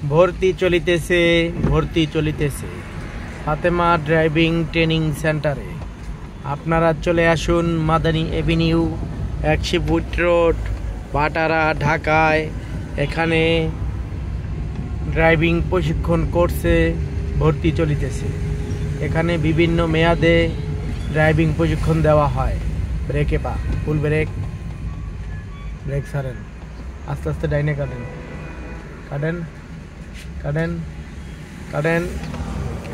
ভর্তি চলিতেছে Fatema driving training সেন্টারে। আপনারা চলে আসুন মাদানী এভিনিউ 100 ফিট রোড, ভাটারা, ঢাকায়। এখানে ড্রাইভিং প্রশিক্ষণ কোর্সে ভর্তি চলিতেছে। এখানে বিভিন্ন মেয়াদে ড্রাইভিং প্রশিক্ষণ দেওয়া হয়। ব্রেকে পা, ফুল ব্রেক ছাড়েন, আস্তে আস্তে ডাইনে কাটেন,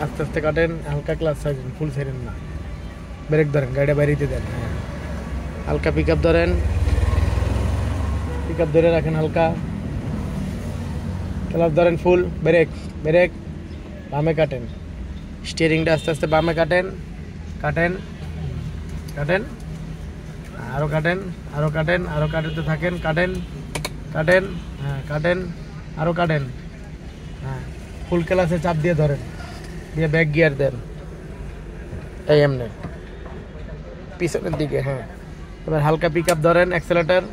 আস্তে আস্তে কাটেন, হালকা ক্লাস ছাড়েন, ফুল ছাড়েন না। ব্রেক ধরেন, গাড়িটা বাইরেতে দেন, হালকা পিক আপ ধরেন, পিক আপ ধরে রাখেন, হালকা ক্লাস ধরেন, ফুল ব্রেক বামে কাটেন, স্টিয়ারিংটা আস্তে আস্তে বামে কাটেন, আরও কাটেতে থাকেন, কাটেন, আরও কাটেন। ফুল ক্লাসে চাপ দিয়ে ধরেন, দিয়ে ব্যাক গিয়ার দেন, এই এমনি পিছনের দিকে। এবার হালকা পিক আপ ধরেন, অ্যাক্সেলেটার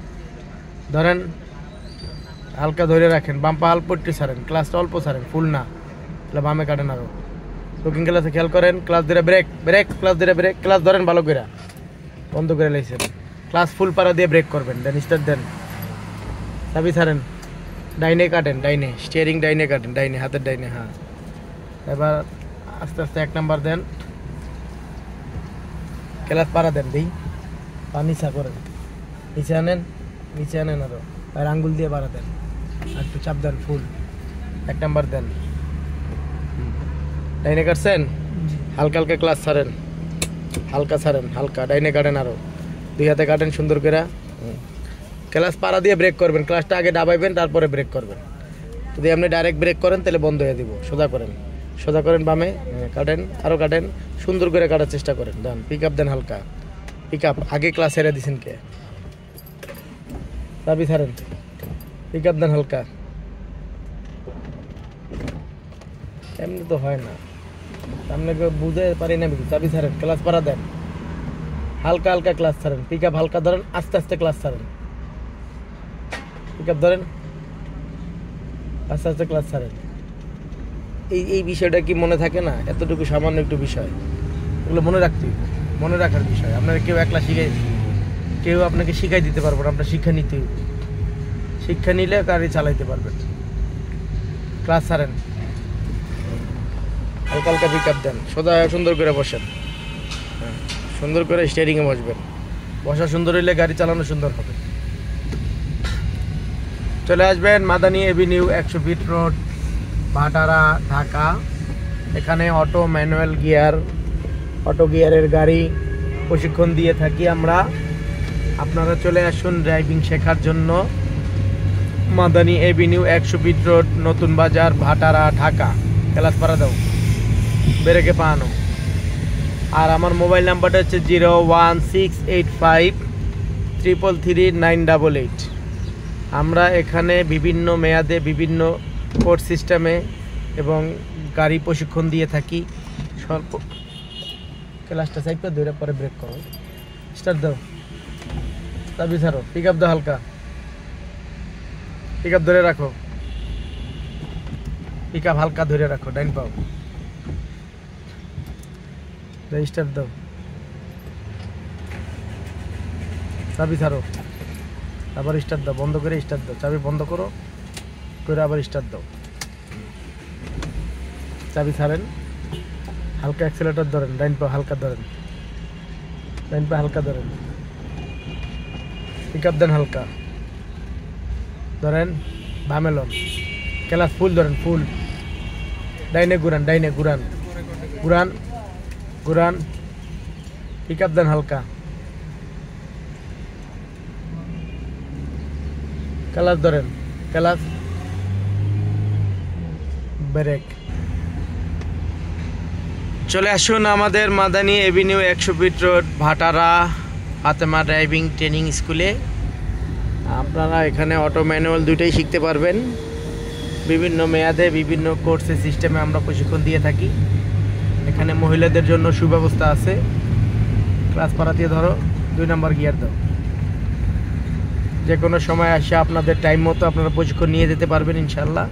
ধরেন, হালকা ধরে রাখেন, বাম্পা অল্প একটু ছাড়েন, ক্লাসটা অল্প ছাড়েন, ফুল না, তাহলে বামে কাটেন। আরও লুকিং ক্লাসে খেয়াল করেন, ক্লাস ধরে ব্রেক, ক্লাস ধরেন ভালো করে, বন্ধ করে লাইছেন, ক্লাস ফুল পাড়া দিয়ে ব্রেক করবেন, দেন স্টার্ট দেন, চাবি ছাড়েন, ডাইনে কাটেন, স্টিয়ারিং ডাইনে কাটেন, হাতের ডাইনে। এবার আস্তে আস্তে 1 নাম্বার দেন, ক্লাস পাড়া দেন, পা নিচা করেন, নিচে আনেন আরো, আর আঙ্গুল দিয়ে বাড়া দেন, আর একটু চাপ দেন, ফুল 1 নাম্বার দেন, ডাইনে কাটছেন, হালকা ক্লাস ছাড়েন, হালকা ডাইনে কাটেন, আরো 2 হাতে কাটেন সুন্দর করে, ক্লাস পাড়া দিয়ে ব্রেক করবেন, ক্লাসটা আগে দাবাইবেন, তারপরে ব্রেক করবেন। যদি আপনি ডাইরেক্ট ব্রেক করেন তাহলে বন্ধ হয়ে দিব। সোজা করেন বামে, কাটেন, আরও কাটেন, সুন্দর করে কাটার চেষ্টা করেন, দেন পিক আপ দেন, হালকা পিক আপ, আগে ক্লাস ছেড়ে দিয়েছেন কে, চাবি ছাড়েন, পিক আপ দেন, হালকা, এমনি তো হয় না, আপনাকে বুঝে পারি না, চাবি ছাড়েন, ক্লাস পাড়া দেন, হালকা ক্লাস ছাড়েন, পিক আপ হালকা ধরেন, আস্তে আস্তে ক্লাস ছাড়েন, পিক আপ ধরেন, আস্তে আস্তে ক্লাস ছাড়েন। এই বিষয়টা কি মনে থাকে না? এতটুকু সামান্য একটু বিষয়, এগুলো মনে রাখার বিষয়। আপনারা কেউ আপনাকে শিখাই দিতে পারবো না, আপনার শিক্ষা নিলে গাড়ি চালাইতে পারবেন। ক্লাস ছাড়েন, হালকা পিক আপ দেন, সোজা সুন্দর করে বসেন, সুন্দর করে স্টিয়ারিংয়ে বসবেন, বসা সুন্দর হইলে গাড়ি চালানো সুন্দর হবে। চলে আসবেন মাদানী এভিনিউ 100 ফিট রোড, ভাটারা, ঢাকা। এখানে অটো গিয়ারের গাড়ি প্রশিক্ষণ দিয়ে থাকি আমরা। আপনারা চলে আসুন ড্রাইভিং শেখার জন্য মাদানী এভিনিউ 100 ফিট রোড, নতুন বাজার, ভাটারা, ঢাকা। ক্লাস পাড়া দাও, ব্রেকে পানো। আর আমার মোবাইল নাম্বারটা হচ্ছে 01685333988। আমরা এখানে বিভিন্ন মেয়াদে বিভিন্ন কোর্স সিস্টেমে এবং গাড়ি প্রশিক্ষণ দিয়ে থাকি। স্বল্প ক্লাসটা চাইপে ধরে পরে ব্রেক করো, স্টার্ট দাও, চাবি ছাড়ো, পিক আপ দাও, হালকা পিক আপ ধরে রাখো, পিক আপ হালকা ধরে রাখো, ডাইন পাও, স্টার্ট দাও, চাবি ছাড়ো, আবার স্টার্ট দাও, বন্ধ করে স্টার্ট দাও, চাবি বন্ধ করো করে আবার স্টার্ট দাও, চাবি ছাড়েন, হালকা অ্যাক্সেলেটর ধরেন, ডাইন পা হালকা ধরেন, পিক আপ দেন, হালকা ধরেন, বামে লন, ক্লাস ফুল ধরেন, ফুল ডাইনে ঘুরান, পিক আপ দেন, হালকা ক্লাস ধরেন, ক্লাস ব্রেক। চলে আসুন আমাদের মাদানী এভিনিউ 100 ফিট রোড, ভাটারা, ফাতেমা ড্রাইভিং ট্রেনিং স্কুলে। আপনারা এখানে অটো ম্যানুয়াল দুইটাই শিখতে পারবেন। বিভিন্ন মেয়াদে বিভিন্ন কোর্সের সিস্টেমে আমরা প্রশিক্ষণ দিয়ে থাকি। এখানে মহিলাদের জন্য সুব্যবস্থা আছে। ক্লাস পাড়া দিয়ে ধরো, 2 নম্বর গিয়ার দাও, যে কোনো সময় আসে আপনাদের টাইম মতো আপনারা প্রশিক্ষণ নিয়ে যেতে পারবেন ইনশাল্লাহ।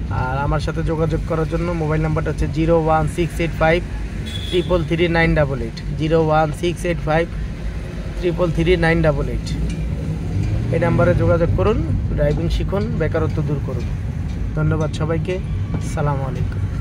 আর আমার সাথে যোগাযোগ করার জন্য মোবাইল নাম্বারটা হচ্ছে 01685 333 01685 এই নাম্বারে যোগাযোগ করুন, ড্রাইভিং শিখুন, বেকারত্ব দূর করুন। ধন্যবাদ সবাইকে। আসসালামু আলাইকুম।